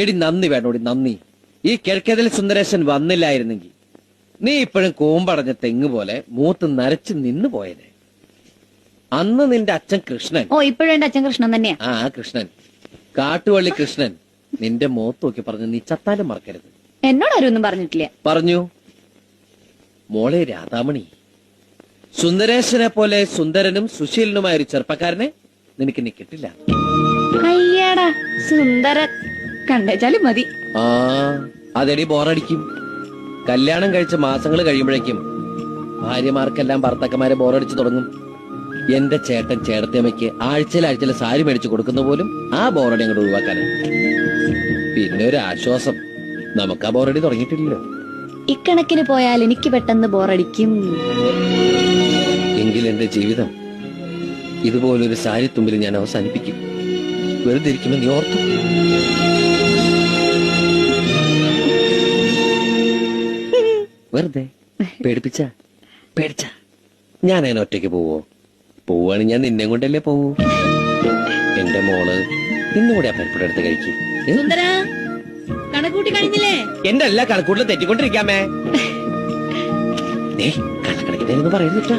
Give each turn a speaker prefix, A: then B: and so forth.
A: എടി നന്ദി വേണോടി നന്ദി. ഈ കിഴക്കേതിൽ സുന്ദരേശൻ വന്നില്ലായിരുന്നെങ്കിൽ നീ ഇപ്പോഴും കൂമ്പടഞ്ഞ തെങ്ങ് പോലെ മൂത്ത് നരച്ച് നിന്ന് പോയനെ. അന്ന് നിന്റെ അച്ഛൻ കൃഷ്ണൻ.
B: ഓ, ഇപ്പോഴും എന്റെ അച്ഛൻ കൃഷ്ണൻ തന്നെയാ.
A: ആ കൃഷ്ണൻ, കാട്ടുവള്ളി കൃഷ്ണൻ നിന്റെ മുഖത്ത് നോക്കി പറഞ്ഞു, നീ ചത്താലും മറക്കരുത്.
B: എന്നോട് ആരും ഒന്നും പറഞ്ഞിട്ടില്ല.
A: പറഞ്ഞു. മോളെ രാധാമണി, സുന്ദരേശനെ പോലെ സുന്ദരനും സുശീലനുമായ ഒരു ചെറുപ്പക്കാരനെ നിനക്ക് നീ കിട്ടില്ല.
B: അയ്യാടാ സുന്ദരൻ കണ്ടേച്ചാലും മതി.
A: ആ അതെടി ബോറടിക്കും. കല്യാണം കഴിച്ച മാസങ്ങൾ കഴിയുമ്പോഴേക്കും ഭാര്യമാർക്കെല്ലാം ഭർത്താക്കന്മാരെ ബോറടിച്ചു തുടങ്ങും. എന്റെ ചേട്ടൻ ചേട്ടത്തിയമ്മയ്ക്ക് ആഴ്ചയിൽ സാരി മേടിച്ചു കൊടുക്കുന്ന പോലും ആ ബോറടി അങ്ങോട്ട് ഒഴിവാക്കാനാണ്. പിന്നെ ഒരു ആശ്വാസം, നമുക്ക് ആ ബോറടി തുടങ്ങിയിട്ടില്ലല്ലോ.
B: ഇക്കണക്കിന് പോയാൽ എനിക്ക് പെട്ടെന്ന് ബോറടിക്കും.
A: എങ്കിൽ എന്റെ ജീവിതം ഇതുപോലൊരു സാരി തുമ്പിൽ ഞാൻ അവസാനിപ്പിക്കും. വെറുതെ ഇരിക്കുമെന്ന് നീ ഓർത്തു. വെറുതെ പേടിച്ച ഞാൻ അതിനെ ഒറ്റയ്ക്ക് പോവോ? പോവാണ് ഞാൻ നിന്നെ കൊണ്ടല്ലേ പോവൂ. എന്റെ മോള് ഇന്നുകൂടെ ആ പരിപ്പുടെ അടുത്ത് കഴിക്കും.
B: കണക്കൂട്ടി കഴിഞ്ഞില്ലേ?
A: എന്റെ എല്ലാ കണക്കൂട്ടിലും തെറ്റിക്കൊണ്ടിരിക്കാമേ. കണക്കണക്കിന് പറയുന്നില്ല.